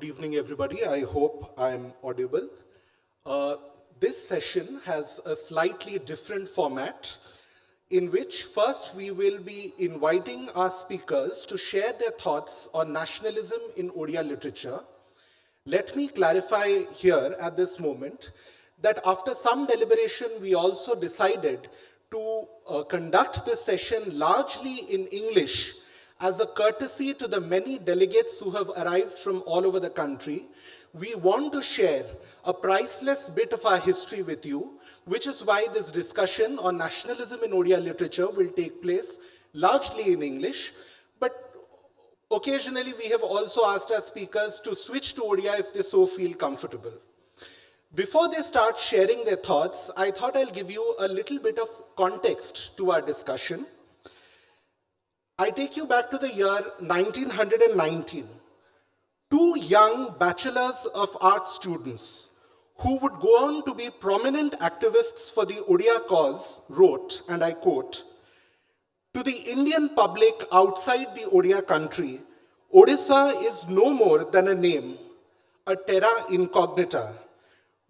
Good evening, everybody. I hope I'm audible. This session has a slightly different format in which first we will be inviting our speakers to share their thoughts on nationalism in Odia literature. Let me clarify here at this moment that after some deliberation, we also decided to conduct this session largely in English as a courtesy to the many delegates who have arrived from all over the country. We want to share a priceless bit of our history with you, which is why this discussion on nationalism in Odia literature will take place largely in English. But occasionally, we have also asked our speakers to switch to Odia if they so feel comfortable. Before they start sharing their thoughts, I thought I'll give you a little bit of context to our discussion. I take you back to the year 1919. Two young bachelors of arts students who would go on to be prominent activists for the Odia cause wrote, and I quote, "To the Indian public outside the Odia country, Odisha is no more than a name, a terra incognita,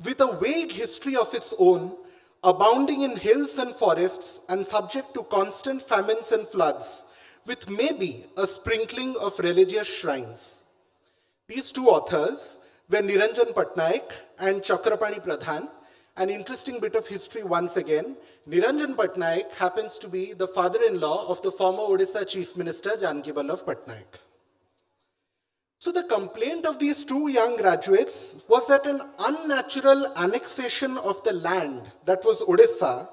with a vague history of its own, abounding in hills and forests and subject to constant famines and floods, with maybe a sprinkling of religious shrines." These two authors were Niranjan Patnaik and Chakrapani Pradhan. An interesting bit of history once again. Niranjan Patnaik happens to be the father-in-law of the former Odisha Chief Minister Janaki Vallabh Patnaik. So the complaint of these two young graduates was that an unnatural annexation of the land that was Odisha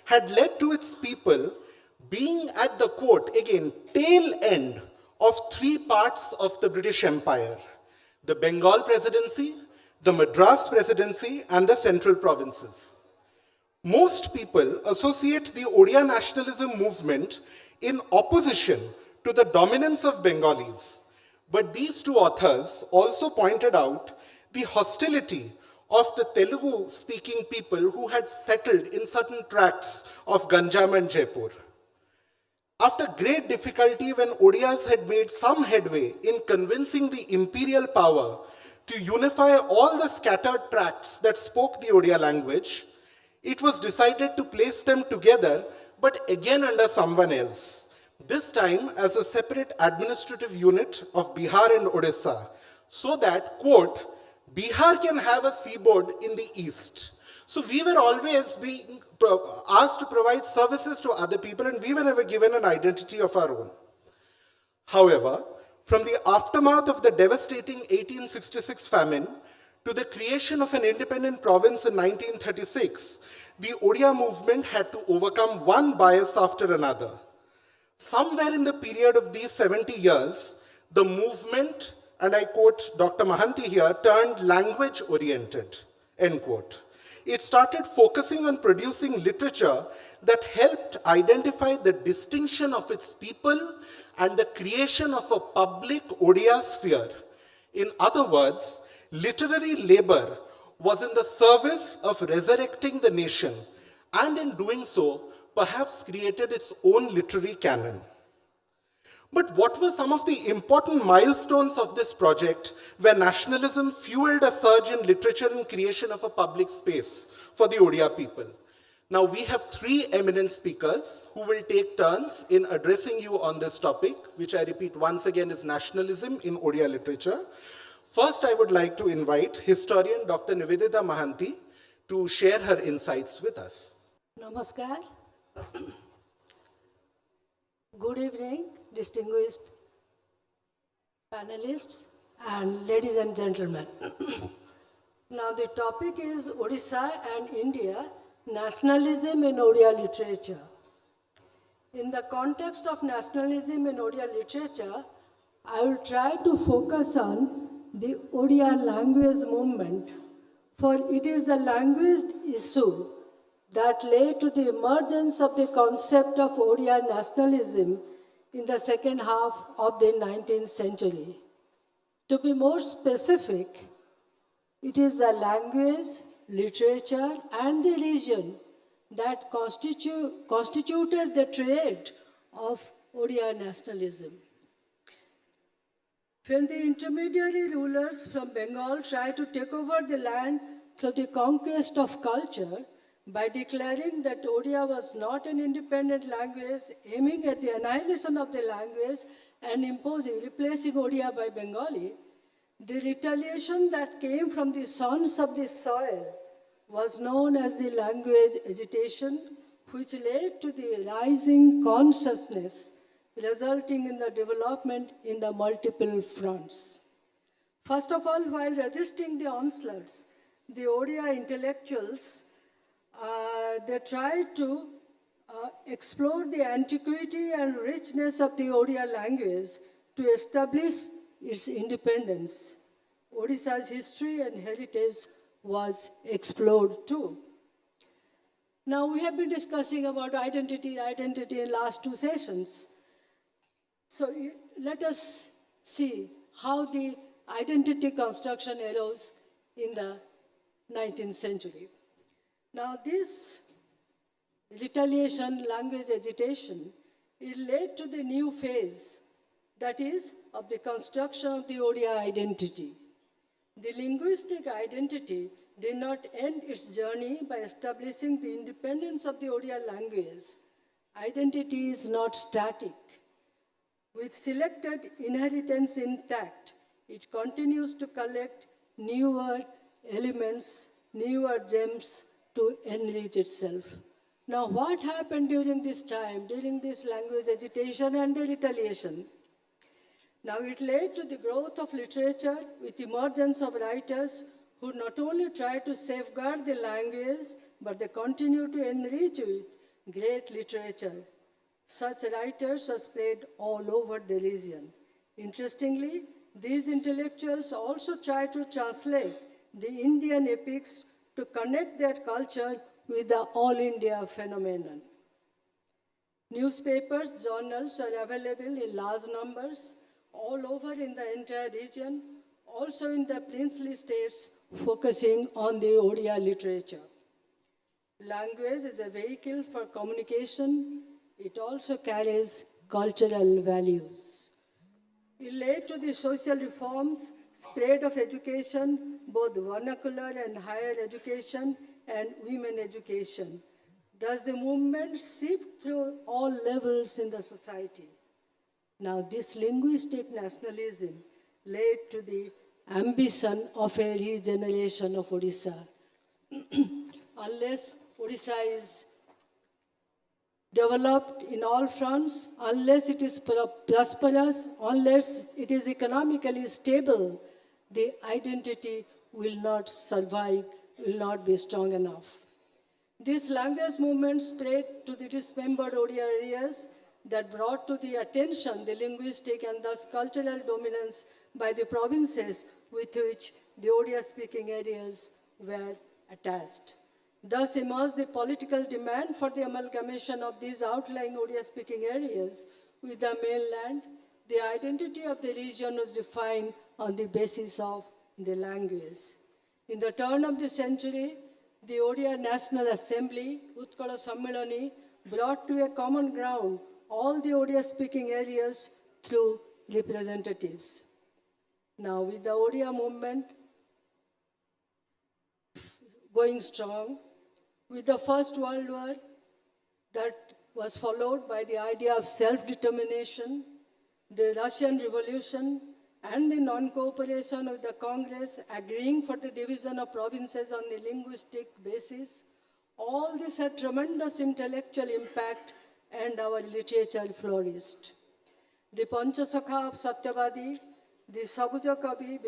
had led to its people being at the, quote, again, tail end of three parts of the British Empire: the Bengal Presidency, the Madras Presidency, and the Central Provinces. Most people associate the Odia nationalism movement in opposition to the dominance of Bengalis. But these two authors also pointed out the hostility of the Telugu-speaking people who had settled in certain tracts of Ganjam and Jaipur. After great difficulty, when Odias had made some headway in convincing the imperial power to unify all the scattered tracts that spoke the Odia language, it was decided to place them together, but again under someone else, this time as a separate administrative unit of Bihar and Odisha, so that, quote, Bihar can have a seaboard in the east. So we were always being asked to provide services to other people, and we were never given an identity of our own. However, from the aftermath of the devastating 1866 famine to the creation of an independent province in 1936, the Odia movement had to overcome one bias after another. Somewhere in the period of these 70 years, the movement, and I quote Dr. Mohanty here, turned language-oriented, end quote. It started focusing on producing literature that helped identify the distinction of its people and the creation of a public Odia sphere. In other words, literary labor was in the service of resurrecting the nation, and in doing so, perhaps created its own literary canon. But what were some of the important milestones of this project where nationalism fueled a surge in literature and creation of a public space for the Odia people? Now, we have three eminent speakers who will take turns in addressing you on this topic, which I repeat once again is nationalism in Odia literature. First, I would like to invite historian Dr. Nivedita Mohanty to share her insights with us. Namaskar. Good evening, distinguished panelists and ladies and gentlemen. Now the topic is Odisha and India, nationalism in Odia literature. In the context of nationalism in Odia literature, I will try to focus on the Odia language movement, for it is the language issue that led to the emergence of the concept of Odia nationalism in the second half of the 19th century. To be more specific, it is the language, literature, and the religion that constituted the trait of Odia nationalism. When the intermediary rulers from Bengal tried to take over the land through the conquest of culture by declaring that Odia was not an independent language, aiming at the annihilation of the language and replacing Odia by Bengali, the retaliation that came from the sons of the soil was known as the language agitation, which led to the rising consciousness, resulting in the development in the multiple fronts. First of all, while resisting the onslaughts, the Odia intellectuals, they tried to explore the antiquity and richness of the Odia language to establish its independence. Odisha's history and heritage was explored too. Now, we have been discussing about identity in last two sessions. So let us see how the identity construction arose in the 19th century. Now, this retaliation, language agitation, it led to the new phase, that is, of the construction of the Odia identity. The linguistic identity did not end its journey by establishing the independence of the Odia language. Identity is not static. With selected inheritance intact, it continues to collect newer elements, newer gems to enrich itself. Now, what happened during this time, during this language agitation and the retaliation? Now, it led to the growth of literature with emergence of writers who not only tried to safeguard the language, but they continue to enrich with great literature. Such writers are spread all over the region. Interestingly, these intellectuals also try to translate the Indian epics to connect their culture with the all India phenomenon. Newspapers, journals are available in large numbers all over in the entire region, also in the princely states, focusing on the Odia literature. Language is a vehicle for communication. It also carries cultural values. It led to the social reforms, spread of education, both vernacular and higher education, and women education. Thus, the movement swept through all levels in the society. Now, this linguistic nationalism led to the ambition of a regeneration of Odisha. Unless Odisha is developed in all fronts, unless it is prosperous, unless it is economically stable, the identity will not survive, will not be strong enough. This language movement spread to the dismembered Odia areas that brought to the attention the linguistic and thus cultural dominance by the provinces with which the Odia-speaking areas were attached. Thus emerged the political demand for the amalgamation of these outlying Odia-speaking areas with the mainland. The identity of the region was defined on the basis of the language. In the turn of the century, the Odia National Assembly, Utkala Sammilani, brought to a common ground all the Odia-speaking areas through representatives. Now, with the Odia movement going strong, with the First World War that was followed by the idea of self-determination, the Russian Revolution, and the non-cooperation of the Congress agreeing for the division of provinces on the linguistic basis, all this had tremendous intellectual impact and our literature flourished. The Panchasakha of Satyavadi, the Sabuja Kavi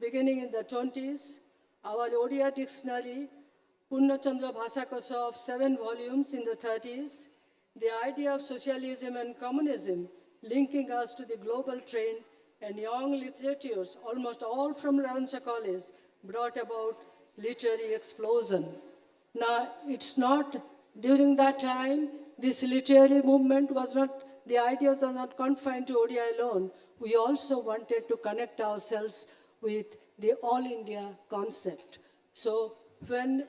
beginning in the 20s, our Odia dictionary, Purnachandra Bhasakosha of 7 volumes in the 30s, the idea of socialism and communism linking us to the global trend, and young literatures, almost all from Ravansa College, brought about literary explosion. Now, it's not, during that time, this literary movement was not, the ideas are not confined to Odia alone. We also wanted to connect ourselves with the all India concept. So when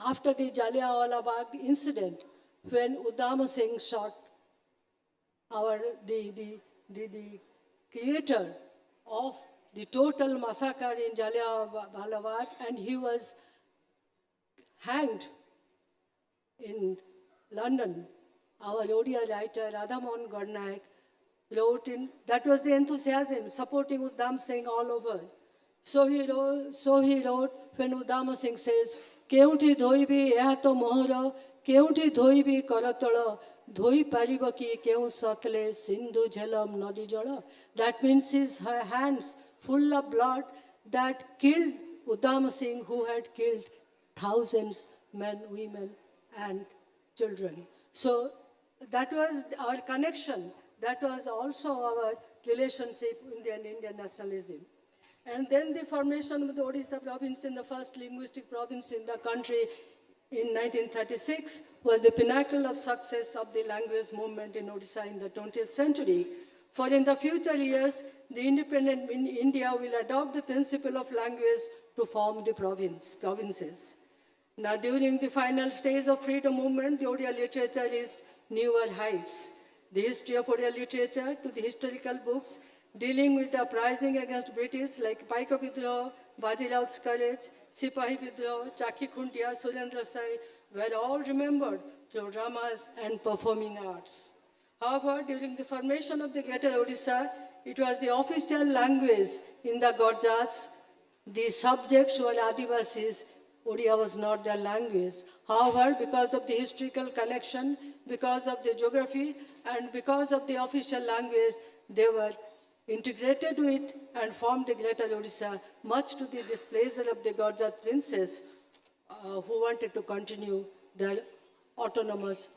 after the Jallianwala Bagh incident, when Uddam Singh shot our the creator of the total massacre in Jallianwala Bagh, and he was hanged in London. Our Odia writer Radhamohan Gourahari wrote in, that was the enthusiasm supporting Uddam Singh all over. So he wrote when Uddam Singh says, Keuthi dhoibi ehato mohoro, keuthi dhoibi karatala, dhoi paribaki keu satle sindhu jhalam nadi jala. That means his hands full of blood that killed Uddam Singh, who had killed thousands, men, women, and children. So that was our connection. That was also our relationship with Indian nationalism. And then the formation of the Odisha province in the first linguistic province in the country in 1936 was the pinnacle of success of the language movement in Odisha in the 20th century. For in the future years, the independent India will adopt the principle of language to form the provinces. Now, during the final stage of freedom movement, the Odia literature reached newer heights. The history of Odia literature to the historical books dealing with the uprising against British like Paika Vidroh, Bajirao's courage, Sipahi Vidroh, Chaki Khuntia, Surendra Sai were all remembered through dramas and performing arts. However, during the formation of the Greater Odisha, it was the official language in the Gorjats. The subjects were Adivasis. Odia was not their language. However, because of the historical connection, because of the geography, and because of the official language, they were integrated with and formed the Greater Odisha, much to the displeasure of the Gorjat princes who wanted to continue their autonomous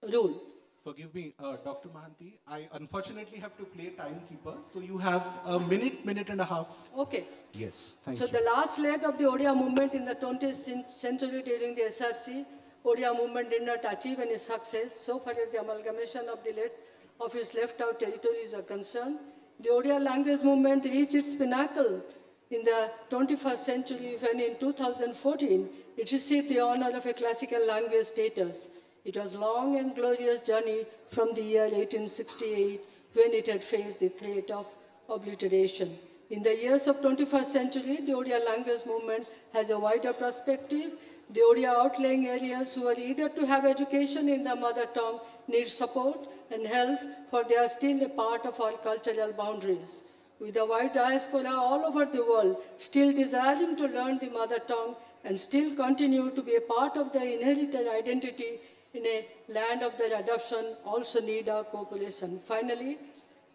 rule. Forgive me, Dr. Mohanty, I unfortunately have to play timekeeper, so you have a minute and a half. Okay. Yes, thank So you. the last leg of the Odia movement in the 20th century during the SRC, Odia movement did not achieve any success so far as the amalgamation of its left-out territories are concerned. The Odia language movement reached its pinnacle in the 21st century when in 2014 it received the honor of a classical language status. It was a long and glorious journey from the year 1868 when it had faced the threat of obliteration. In the years of 21st century, the Odia language movement has a wider perspective. The Odia outlying areas who are eager to have education in their mother tongue need support and help, for they are still a part of our cultural boundaries. With a wide diaspora all over the world still desiring to learn the mother tongue and still continue to be a part of their inherited identity in a land of their adoption also need our cooperation. Finally,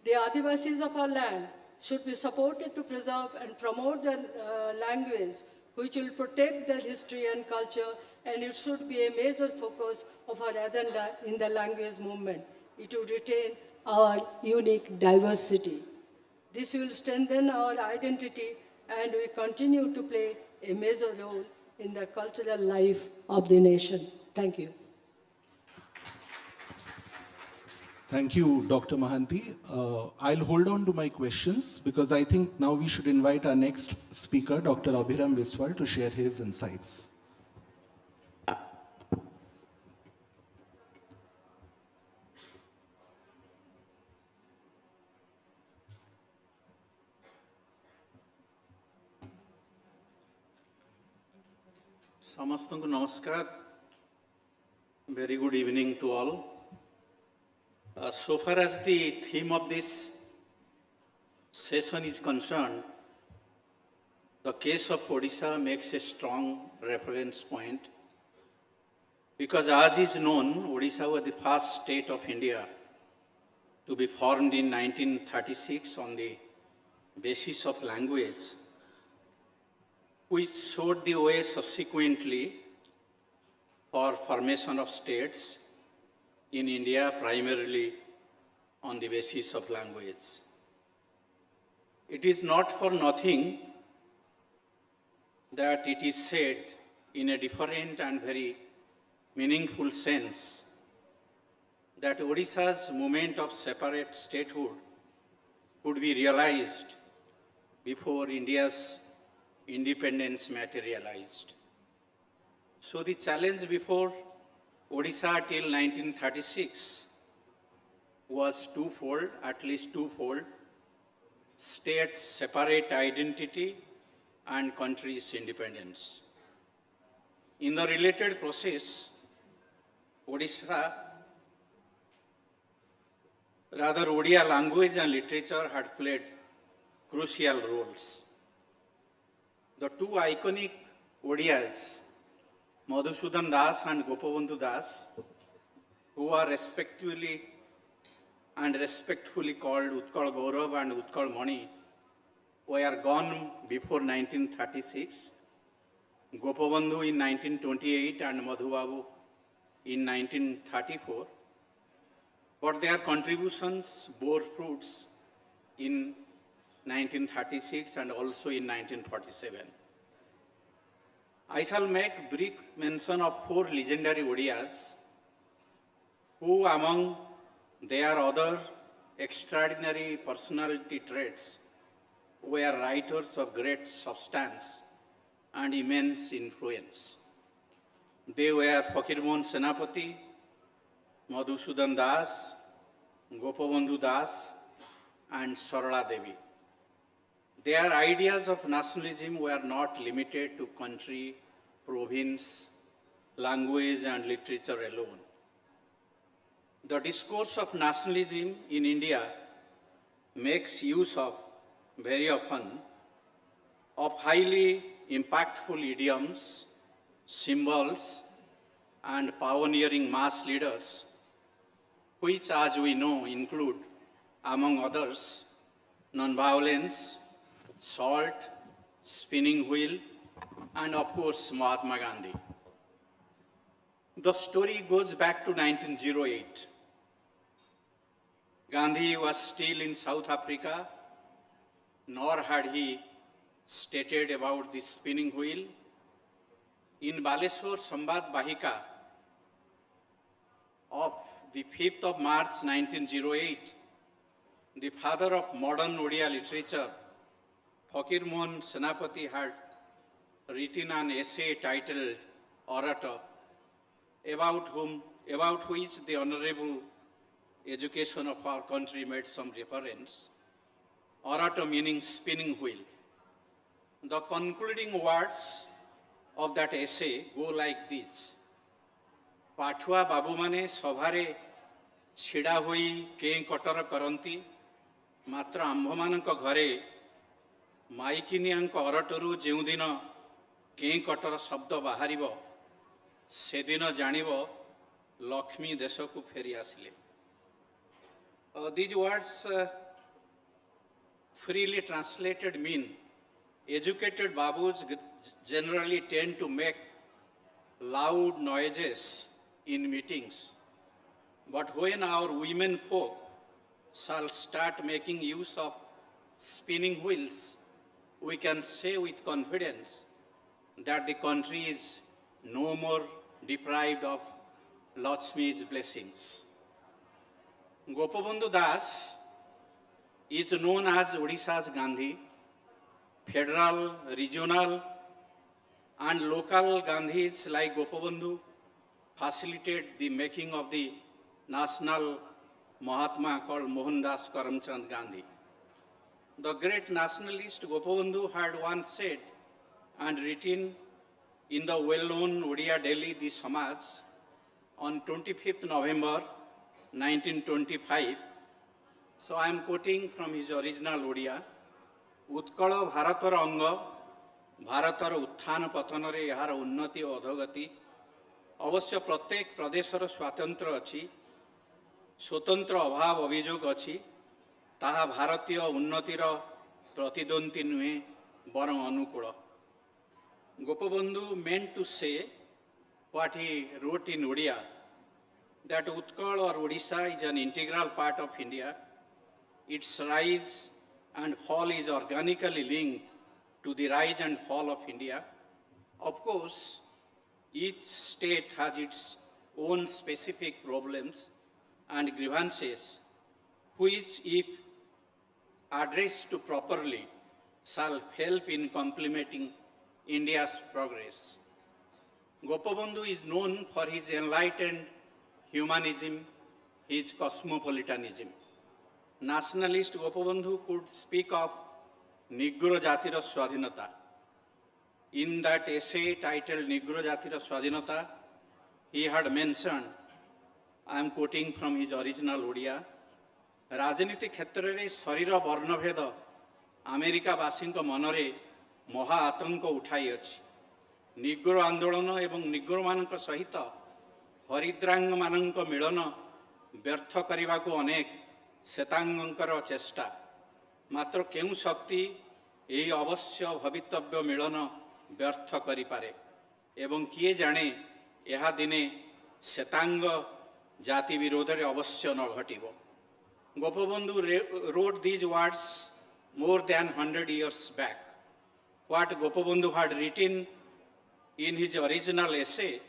the Adivasis of our land should be supported to preserve and promote their language, which will protect their history and culture, and it should be a major focus of our agenda in the language movement. It will retain our unique diversity. This will strengthen our identity, and we continue to play a major role in the cultural life of the nation. Thank you. Thank you, Dr. Mohanty. I'll hold on to my questions because I think now we should invite our next speaker, Dr. Abhiram Biswal, to share his insights. Samastanku namaskar. Very good evening to all. So far as the theme of this session is concerned, the case of Odisha makes a strong reference point because, as is known, Odisha was the first state of India to be formed in 1936 on the basis of language, which showed the way subsequently for formation of states in India, primarily on the basis of language. It is not for nothing that it is said in a different and very meaningful sense that Odisha's movement of separate statehood could be realized before India's independence materialized. So the challenge before Odisha till 1936 was twofold, at least twofold: state's separate identity and country's independence. In the related process, Odisha, rather Odia language and literature had played crucial roles. The two iconic Odias, Madhusudan Das and Gopabandhu Das, who are respectively and respectfully called Utkal Gaurav and Utkal Mani, were gone before 1936. Gopabandhu in 1928 and Madhubabu in 1934. But their contributions bore fruits in 1936 and also in 1947. I shall make brief mention of four legendary Odias who, among their other extraordinary personality traits, were writers of great substance and immense influence. They were Fakirmohan Senapati, Madhusudan Das, Gopabandhu Das, and Sarala Devi. Their ideas of nationalism were not limited to country, province, language, and literature alone. The discourse of nationalism in India makes use of, very often, of highly impactful idioms, symbols, and pioneering mass leaders, which, as we know, include, among others, nonviolence, salt, spinning wheel, and of course, Mahatma Gandhi. The story goes back to 1908. Gandhi was still in South Africa, nor had he stated about the spinning wheel. In Baleshwar Sampad Bahika of the 5th of March 1908, the father of modern Odia literature, Fakirmohan Senapati, had written an essay titled Orator, about which the honorable education of our country made some reference. Orator meaning spinning wheel. The concluding words of that essay go like this: Pathua babu mane sabhare ଛିଡ଼ା ହୋଇ କେଁ କଟର କରନ୍ତି, ମାତ୍ର ଆମ୍ଭମାନଙ୍କ ଘରେ ମାଇକିନିଆଙ୍କ ଅରଟରୁ ଯେଉଁଦିନ କେଁ କଟର ଶବ୍ଦ ବାହାରିବ, ସେଦିନ ଜାଣିବ ଲକ୍ଷ୍ମୀ ଦେଶକୁ ଫେରି ଆସିଲେ. These words freely translated mean educated babus generally tend to make loud noises in meetings. But when our women folk shall start making use of spinning wheels, we can say with confidence that the country is no more deprived of Lakshmi's blessings. Gopabandhu Das is known as Odisha's Gandhi. Federal, regional, and local Gandhis like Gopabandhu facilitated the making of the national Mahatma called Mohandas Karamchand Gandhi. The great nationalist Gopabandhu had once said and written in the well-known Odia Delhi, the Samaj, on 25th November 1925. So I am quoting from his original Odia. Utkal ଭାରତର ଅଙ୍ଗ, ଭାରତର ଉତ୍ଥାନ ପତନରେ ଏହାର ଉନ୍ନତି ଓ ଅଧୋଗତି, ଅବଶ୍ୟ ପ୍ରତ୍ୟେକ ପ୍ରଦେଶର ସ୍ୱାତନ୍ତ୍ର୍ୟ ଅଛି, ସ୍ୱତନ୍ତ୍ର ଅଭାବ ଅଭିଯୋଗ ଅଛି, ତାହା ଭାରତୀୟ ଉନ୍ନତିର ପ୍ରତିଦ୍ୱନ୍ଦ୍ୱୀ ନୁହେଁ ବରଂ ଅନୁକୂଳ. Gopabandhu meant to say what he wrote in Odia, that Utkal or Odisha is an integral part of India. Its rise and fall is organically linked to the rise and fall of India. Of course, each state has its own specific problems and grievances, which, if addressed to properly, shall help in complementing India's progress. Gopabandhu is known for his enlightened humanism, his cosmopolitanism. Nationalist Gopabandhu could speak of Negro Jatira Swadhinata. In that essay titled Negro Jatira Swadhinata, he had mentioned, I am quoting from his original Odia, ରାଜନୀତି କ୍ଷେତ୍ରରେ ଶରୀର ବର୍ଣ୍ଣଭେଦ ଆମେରିକାବାସୀଙ୍କ ମନରେ ମହା ଆତଙ୍କ ଉଠାଇଅଛି। Negro ଆନ୍ଦୋଳନ ଏବଂ ନିଗ୍ରୋମାନଙ୍କ ସହିତ ହରିଦ୍ରାଙ୍ଗମାନଙ୍କ ମିଳନ ବ୍ୟର୍ଥ କରିବାକୁ ଅନେକ ଶ୍ଵେତାଙ୍ଗଙ୍କର ଚେଷ୍ଟା। ମାତ୍ର କେଉଁ ଶକ୍ତି ଏହି ଅବଶ୍ୟ ଭବିତବ୍ୟ ମିଳନ ବ୍ୟର୍ଥ କରିପାରେ ଏବଂ କିଏ ଜାଣେ ଏହା ଦିନେ ଶ୍ଵେତାଙ୍ଗ ଜାତି ବିରୋଧରେ ଅବଶ୍ୟ ନ ଘଟିବ। Gopabandhu wrote these words more than 100 years back. What Gopabandhu had written in his original essay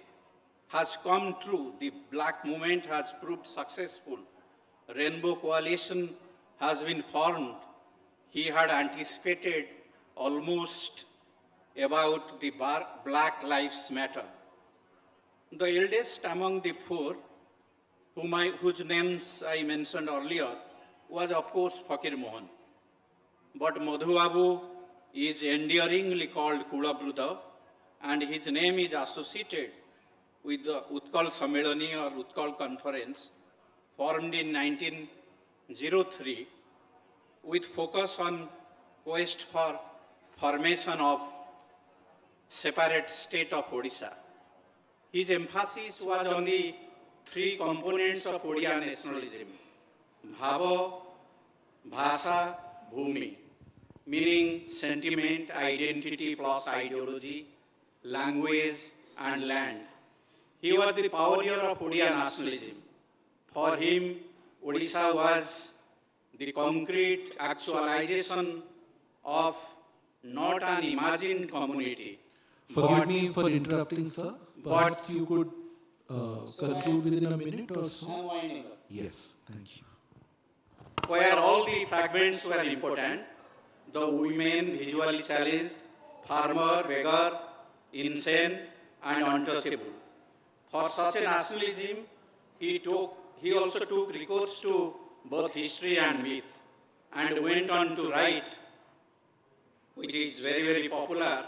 has come true. The black movement has proved successful. Rainbow Coalition has been formed. He had anticipated almost about the Black Lives Matter. The eldest among the four, whose names I mentioned earlier, was of course Fakir Mohan. But Madhu Babu is endearingly called Kulabruda, and his name is associated with the Utkal Sammelani or Utkal Conference formed in 1903 with focus on quest for formation of separate state of Odisha. His emphasis was on the three components of Odia nationalism: Bhava, Bhasa, Bhumi, meaning sentiment, identity plus ideology, language and land. He was the pioneer of Odia nationalism. For him, Odisha was the concrete actualization of not an imagined community. Forgive me for interrupting, sir, but you could conclude within a minute or so. Yes, thank you. Where all the fragments were important, the women visually challenged, farmer, beggar, insane, and untouchable. For such a nationalism, he also took recourse to both history and myth, and went on to write, which is very, very popular,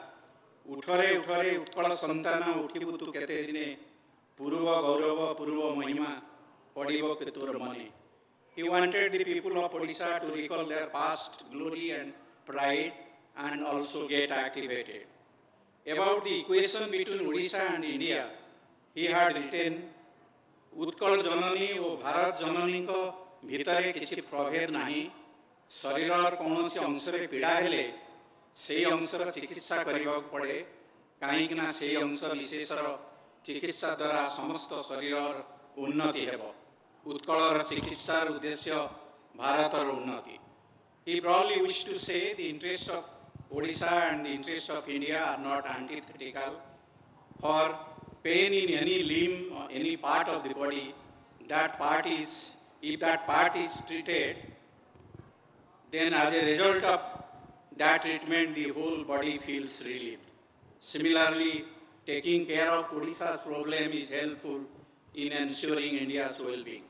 Uthare uthare utkala santana uthibu tu kete dine purva gaurava purva mahima padiva ketur mane. He wanted the people of Odisha to recall their past glory and pride and also get activated. About the equation between Odisha and India, he had written, Utkal Janani o Bharat Janani ko bhitare kichi prabhed nahi, sharirar konosi angsare pida hele, সেই অংশর চিকিৎসা করিବାକୁ পড়ে কাହିଁକି ନା সেই ଅଂଶ ବିଶେଷର ଚିକିତ୍ସା ଦ୍ୱାରା ସମସ୍ତ ଶରୀରର ଉନ୍ନତି ହେବ। ଉତ୍କଳର ଚିକିତ୍ସାର ଉଦ୍ଦେଶ୍ୟ ଭାରତର ଉନ୍ନତି। He probably wished to say the interest of Odisha and the interest of India are not antithetical. For pain in any limb or any part of the body, if that part is treated, then as a result of that treatment, the whole body feels relieved. Similarly, taking care of Odisha's problem is helpful in ensuring India's well-being.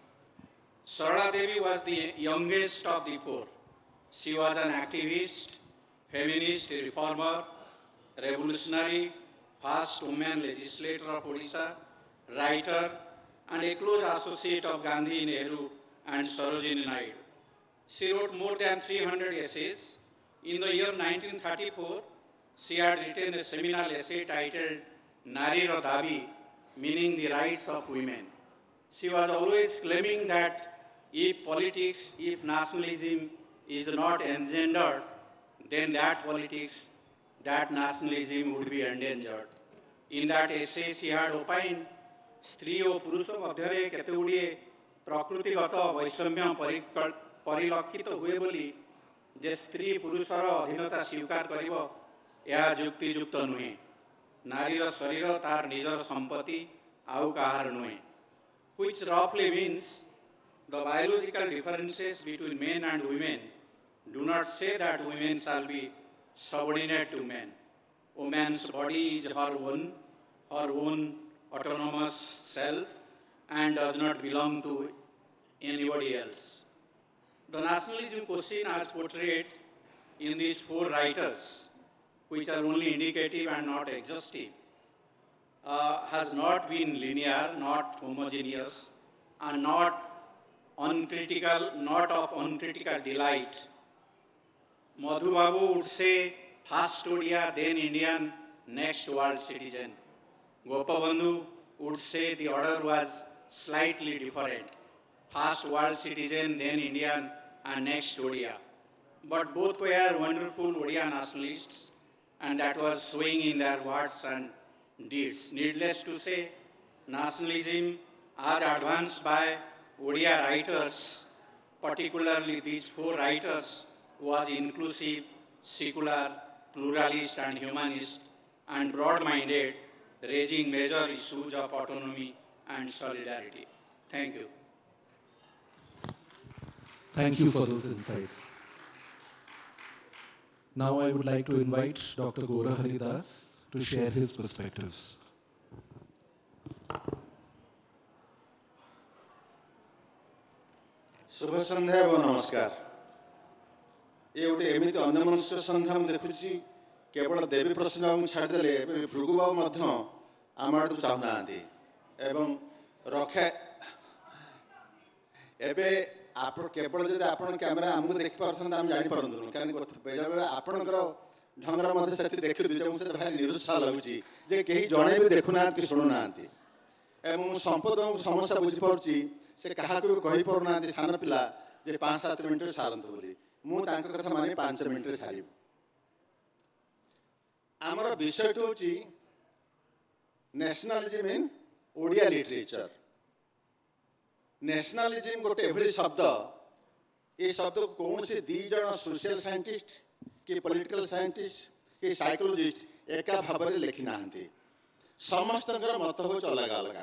Sarada Devi was the youngest of the four. She was an activist, feminist, reformer, revolutionary, first woman legislator of Odisha, writer, and a close associate of Gandhi, Nehru, and Sarojini Naidu. She wrote more than 300 essays. In the year 1934, she had written a seminal essay titled Nari Ra Dabi, meaning the rights of women. She was always claiming that if politics, if nationalism is not engendered, then that politics, that nationalism would be endangered. In that essay, she had opined, स्त्री और पुरुष मध्य केतगुड़े प्रकृतिगत वैषम्य परिलक्षित हुए बोली जे स्त्री पुरुषर अधीनता स्वीकार करिवो या युक्तियुक्त नुहे। नारीर शरीर तार निजर संपत्ति आउ कहार नुहे, which roughly means the biological differences between men and women do not say that women shall be subordinate to men. Woman's body is her own autonomous self and does not belong to anybody else. The nationalism question as portrayed in these four writers, which are only indicative and not exhaustive, has not been linear, not homogeneous, and not of uncritical delight. Madhu Babu would say, first Odia, then Indian, next world citizen. Gopabandhu would say the order was slightly different. First world citizen, then Indian, and next Odia. But both were wonderful Odia nationalists, and that was showing in their words and deeds. Needless to say, nationalism, as advanced by Odia writers, particularly these four writers, was inclusive, secular, pluralist, and humanist, and broad-minded, raising major issues of autonomy and solidarity. Thank you. Thank you for those insights. Now I would like to invite Dr. Gourahari Das to share his perspectives. शुभ संध्या एवं नमस्कार। ये गोटे एमती अन्यमनस्क संध्या मुझे देखुची केवल देवी प्रसन्न छाड़देले भृगुबाबू आम आड़ को चाहूना एवं रखे एबे आप केवल जब आप कैमेरा आमको देखी पार्थ आम जापारूँ कहीं बेले बेले आपणकर ढंगर से देखी से भाई निरुत्साह लगुच कहीं जड़े भी देखुना कि शुणुना संपद समस्या बुझीपार से क्या कहीपना सान पिला 5-7 मिनट सारतु बोली मुझे कथा मानी 5 मिनट सारू आमर विषय हूँ nationalism in Odia literature. Nationalism गोटे एभली शब्द ये शब्द को कौन से दी जन सोशल साइंटिस्ट कि पॉलिटिकल साइंटिस्ट कि साइकोलॉजिस्ट एका भाव में लिखी ना समस्त मत हो अलग अलग।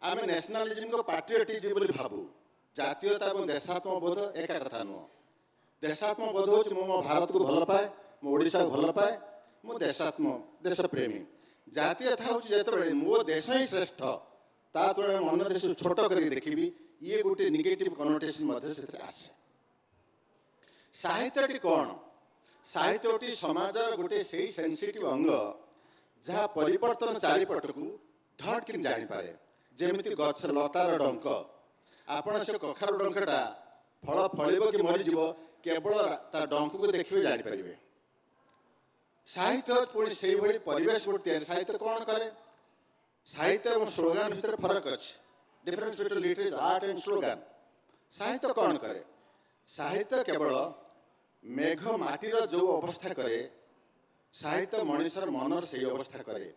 आम नेशनलिज्म को पैट्रियटिज्म बोली भावु जातीयता और देशात्म बोध एका कथा नुह। देशात्म बोध हो मो भारत को भल पाए मो ओडिशा को भल पाए मो देशात्म देशप्रेमी। जातीयता हूँ जो मो देश ही श्रेष्ठ ता तुलना में अन्य देश छोट कर देखी ये गोटे नेगेटिव कनोटेशन आसे। साहित्यटी कौन साहित्यटी समाजर गोटे से सेंसिटिव अंग जहाँ परिवर्तन चारिपट को धड़ कि जापे जमी गछ लतार डंक आपण से कखार डंकटा फल फल कि मरीज केवल ता डंक को देखिए जापर। साहित्य पुणी से परिवेश गोटे साहित्य कौन करे साहित्य और स्लोगान भितर फरक अच्छे difference between literature art and slogan. साहित्य कौन करे साहित्य केवल मेघ माटीर जो अवस्था करे साहित्य मनुष्यर मनर से अवस्था करे।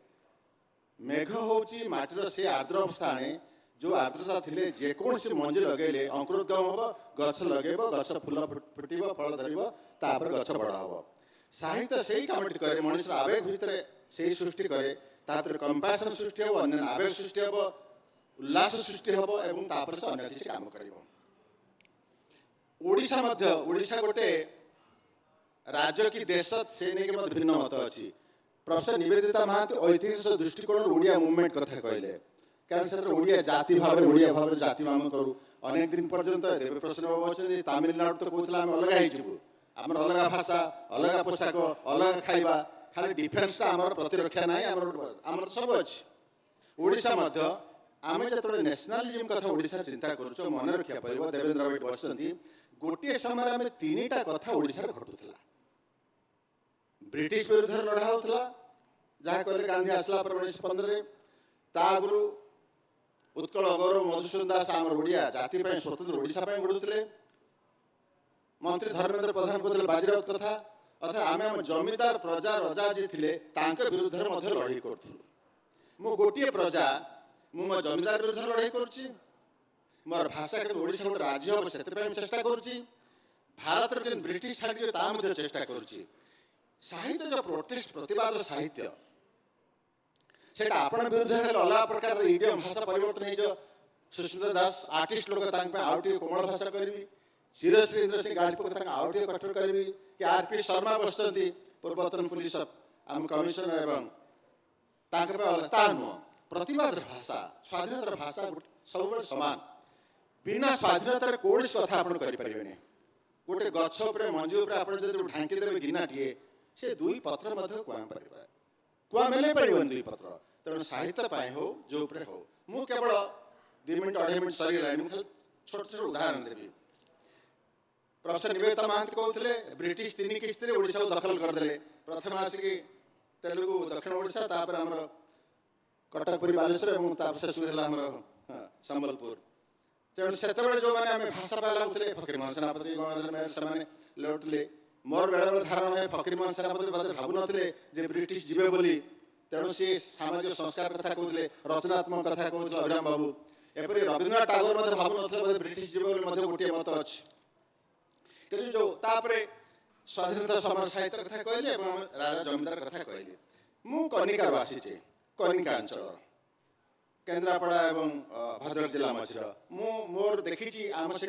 मेघ हूँ माटीर से आर्द्र अवस्था आने जो आर्द्रता थिले जेकोसी मंजी लगेले अंकुरोद्गम हम गछ लगे गछ फूल फुट फल धर गछ बड़ हम। साहित्य से ही कामटी करे मनुष्य आवेग भितर से सृष्टि करे तापर कंपैशन सृष्टि हम अन्य आवेग सृष्टि हम उल्लास सृष्टि हम एवं तापर से अन्य किसी काम कर। ओडिशा गोटे राज्य की देश से नहीं कि भिन्न मत अच्छी। प्रोफेसर निवेदिता महांती ऐतिहासिक दृष्टिकोण ओडिया मुवमेंट कथा कहले कारण से ओडिया जाति भाव जाति मान करूँ अनेक दिन पर्यंत देव प्रश्न बाबू अच्छे तमिलनाडु तो कहते आम अलग हो आम अलग भाषा अलग पोशाक अलग खाइबा खाली डिफेन्सटा आम प्रतिरक्षा ना आम सब अच्छे। ओडिशा आम जो नेशनलिज्म कथा ओडिशा चिंता कर मन रखा पड़ो देवेंद्र भाई बस गोटे समय आम 3टा कथा ओडिशा घटुला। ब्रिटिश विरुद्ध लड़ा होता जहाँ कहले गांधी आसला पर 1915 आगु उत्कल गौरव मधुसूदन दास आम ओडिया जाति स्वतंत्र ओडिशा गढ़ुले। मंत्री धर्मेंद्र प्रधान कहते बाजीराउत कथा अर्थात आम आम जमीदार प्रजा रजा जी थे विरुद्ध लड़ाई करूँ। मु गोटे प्रजा मु मो जमीदार विरुद्ध लड़ाई करुच्ची मोर भाषा के ओडिशा गोटे राज्य हम से चेष्टा करुच्ची भारत ब्रिटिश छाड़ी चेष्टा करुच्ची। साहित्य जो प्रोटेस्ट प्रतिवाद साहित्य से आपण विरुद्ध अलग प्रकार इडियम भाषा परिवर्तन हो सुष्मिता दास आर्टिस्ट लोक आउ कोमल भाषा करी सीरियसली इंद्र सिंह गाड़ीपुर आउ कठोर करी कि आरपी शर्मा बस पूर्वतन पुलिस आम कमिशनर एवं नुह प्रतिवाद भाषा स्वाधीनतार भाषा सब सामान बिना स्वाधीनतार कौन कथा आप करें गोटे गछ उपर मंजी उपर आप ढांकी देवे गिनाटे से दुई पत्र कुआ मेले पार दुई पत्र तेणु साहित्य हो जो हो मु केवल 2 मिनट 2.5 मिनट सरीगला खाली छोट छोट उदाहरण देवी प्रोफेसर निवेदिता महांती कहते ब्रिटिश 3 किस्ती ओडिशा को दखल करदे प्रथम आसिक तेलुगु दक्षिण ओडिशा तापर आमर कटक पुरी बालेश्वर और शेष संबलपुर तेणु से जो मैंने भाषा पाए लगुले फकीरमोहन सेनापति गंगाधर मेहर से लौटले मोर बेले धारणा है फकीरमोहन सेनापति बोधे भावु ना ब्रिटिश जीवे बोली तेणु सी सामाजिक संस्कार कथा कहते रचनात्मक कथा कहते अभिराम बाबू एपरी रवीन्द्रनाथ टागोर भावु ना ब्रिटिश जीवे बोली गोटे मत अच्छी कि जो स्वाधीनता समर साहित्य कथा कहली राजा जमींदार कथा कहली मु कनिकार आसीचे कनिका अंचल केन्द्रापड़ा एवं भद्रक जिला मझीर मोर देखी आम से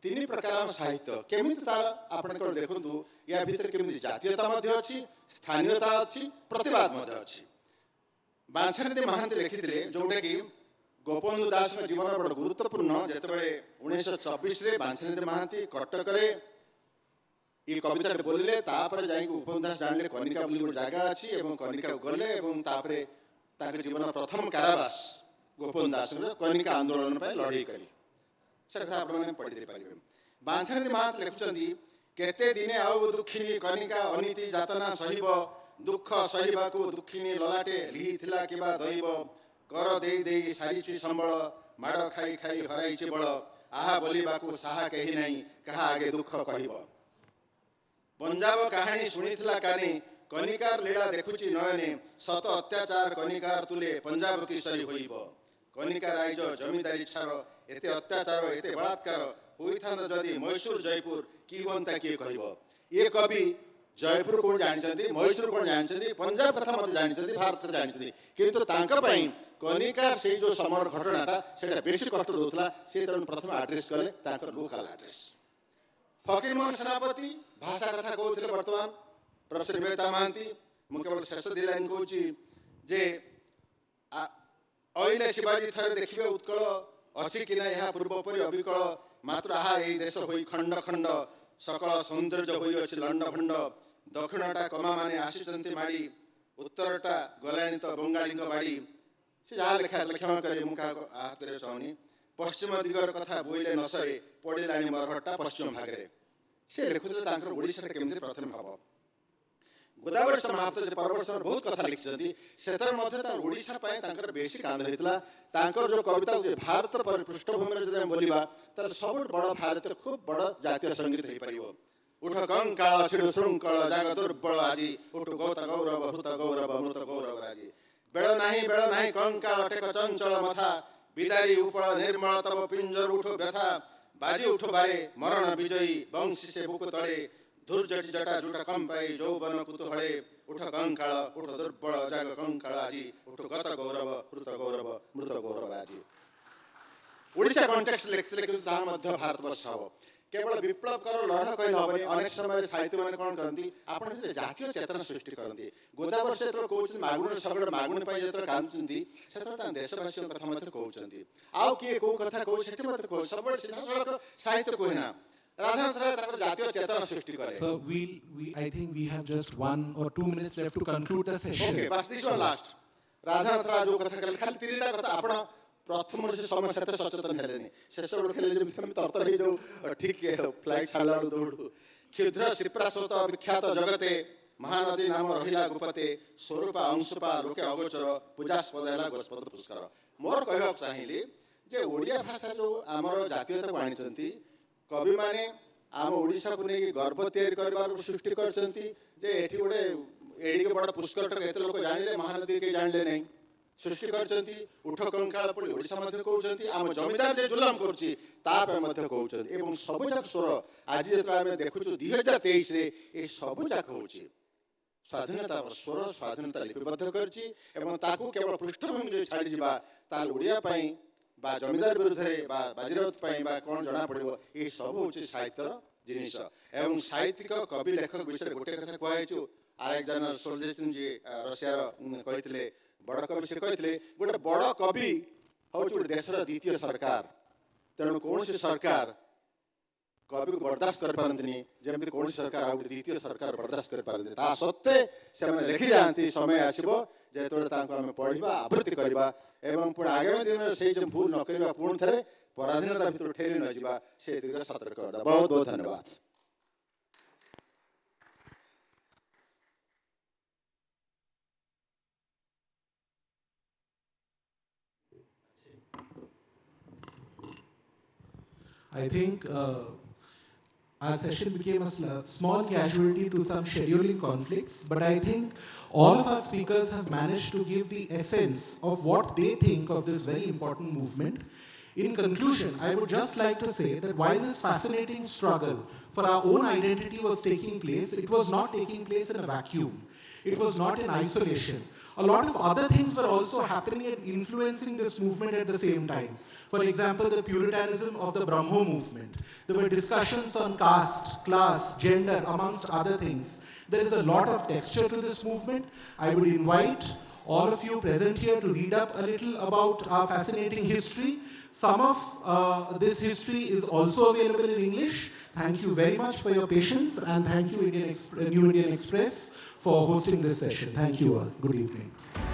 3 प्रकार साहित्य केमी तार आप देखु या भितर केमी जातीयता अच्छी स्थानीयता अच्छी प्रतिवाद अच्छी बांछानिधि महांती लिखिते जोटा कि गोपबंधु दास जीवन बड़ गुरुत्वपूर्ण जिते 1924 बांछानिधि महांती कटक ये कविता बोलिले जाए उपन्यास जानले कनिका बोली गोटे जगह अच्छी कनिका गले जीवन प्रथम कारावास गोपबंधु दास कनिका आंदोलन लड़ई करी से कथा आप पढ़ी पारे बांछानिधि महांती लिखुंट केते दिने आउ दुखिनी कनिका अनीति जातना सहिब दुख सहिबा को दुखिनी ललाटे लिहिथिला किबा दैव कर देई देई सारिछि संबल माड़ खाई खाई हराइछि बल आहा बोलिबाकू साहा कही नहीं कहा आगे दुख कहिब पंजाब कहानी शुणीथिला कानी कनिकार लीला देखुची नयने शत अत्याचार कनिकार तुले पंजाब किशोरी होइब कनिकार आइज जमींदारी छार एते अत्याचार एते बलात्कार होइथान जदि मैसूर जयपुर की होंता किए कहब ये कवि जयपुर कौन जानते मैसूर कौन जानते पंजाब कथा मत जानते भारत कथा जानते किंतु तांका पई कनिकार से जो समर घटनाटा सेटा बेसी कष्ट होउथला से तेणु प्रथम आड्रेस कले तांकर लोकल आड्रेस फकीरमोहन सेनापति भाषा कथा कहते वर्तमान प्रोफेसर निवेदिता महांती मु केवल शेष 2 लाइन कहूँ जे अइले शिवाजी थरे देखिबे उत्कल अछि कि ना यह पूर्व परि अविकल मात्र आहा एई देश होई खंड खंड सकल सौंदर्य होई अछि लंड भंड दक्षिणटा कमा माने आसीचंती माड़ी उत्तरटा गलाणी तो बंगाली बाड़ी से जहाँ लेखा क्षमा करे मु का हाथ करे चाहनी पश्चिम दिगर कथा बोइले नसरे पड़िलाणी मरहटा पश्चिम भागरे से लिखुले तांकर ओडिशा केमती प्रथम हब गोदावरी समाप्त परवर्ष बहुत कथा लिखिं से ओडिशा बेसी कांड होता जो कविता भारत पर पृष्ठभूमि जो बोलवा तर सब बड़ भारत खूब बड़ जातीय संगीत हो पार उठ कंकाल छिड़ु श्रृंखल जाग दुर्बल आजी उठ गौत गौरव हृत गौरव मृत गौरव राजी बेल नाही कंकाल टेक चंचल मथा बिदारी उपल निर्मल तब पिंजर उठ व्यथा बाजी उठ बारे मरण विजयी वंशी से बुक तले धूर्जटी जटा जुटा कंपाई जौवन कुतूहले उठ कंकाल उठ दुर्बल जाग कंकाल आजी उठ गत गौरव हृत गौरव मृत गौरव आजी ओडिशा कॉन्टेक्स्ट लिखते किंतु भारतवर्ष हम केवल विप्लव कर लड़ कही हेनी अनेक समय साहित्य मैंने कौन करती आप जातीय चेतना सृष्टि करती गोदावर्ष जो कहते मागुणी सगड़ मागुणी जो कांदुंट से देशवासी कथा कहते आउ किए कौ कथा कहते सब सीधा सड़क साहित्य कहना राधानाथ जातीय चेतना सृष्टि करे So I think we have just 1 or 2 minutes left to conclude the session. Okay, बस this one last. राधानाथ जो कथा कहले खाली 3टा कथा आपण प्रथम से समय साथ सचेतन हेलेनी शेष बेड़ खेले जमी तरतर जो ठीक फ्लाइट छाड़ा दौड़ू क्षुद्र श्रीप्राश्वत विख्यात जगते महानदी नाम रहिला गुपते स्वरूपा अंशुपा लोके अगोचर पूजास्पद है गोस्पद पुरस्कार मोर कहवा चाहिए जे ओडिया भाषा जो आमर जातीयता को आनी कवि माने आम ओडिशा को नहीं गर्व या सृष्टि कर गोटे एडिके बड़ पुष्कर एत लोक जानिले महानदी के जानले नहीं सृष्टि करछंती उठ कंकाल पड़ी ओडिशा मध्ये कहउछंती आम जमीदार जे जुलम करछि तापे मध्ये कहउछंती एवं सबुजाक स्वर आज जेतरा आमे देखुछु 2023 रे ए सबुजाक होछि स्वाधीनता स्वर स्वाधीनता लिपिबद्ध करछि एवं ताकू केवल पृष्ठभूमि जे छाडी जिबा ताल ओडिया पई बा जमीदार विरुद्ध रे बा बाजीराउत पई बा कोन जणा पड़िबो ए सब होछि साहित्यर जिनिस एवं साहित्यिक कवि लेखक विषय गोटे कथा कहैछु अलेक्जेंडर सोल्जेसिन जी रशिया कहितले बड़ कवि से कहते गोटे बड़ कवि हूँ गोटे देशर द्वितीय सरकार तेणु कौन सरकार कवि को बर्दाश्त कर पारती जमी कौन सरकार आ द्वितीय सरकार बर्दाश्त कर पारती ता सत्वे से लिखि जाती समय आसो जो आम पढ़ा आवृत्ति करवा एवं पुणी आगामी दिन में से भूल न करवा पुणी थे पराधीनता भर ठेली न जा से दिगरे सतर्क करवा। बहुत बहुत धन्यवाद। I think our session became a small casualty to some scheduling conflicts, but I think all of our speakers have managed to give the essence of what they think of this very important movement. In conclusion, I would just like to say that while this fascinating struggle for our own identity was taking place, it was not taking place in a vacuum. It was not in isolation. A lot of other things were also happening and influencing this movement at the same time. For example, the Puritanism of the Brahmo movement. There were discussions on caste, class, gender, amongst other things. There is a lot of texture to this movement. I would invite all of you present here to read up a little about our fascinating history. Some of this history is also available in English. Thank you very much for your patience, and thank you New Indian Express for hosting this session. Thank you all. Good evening.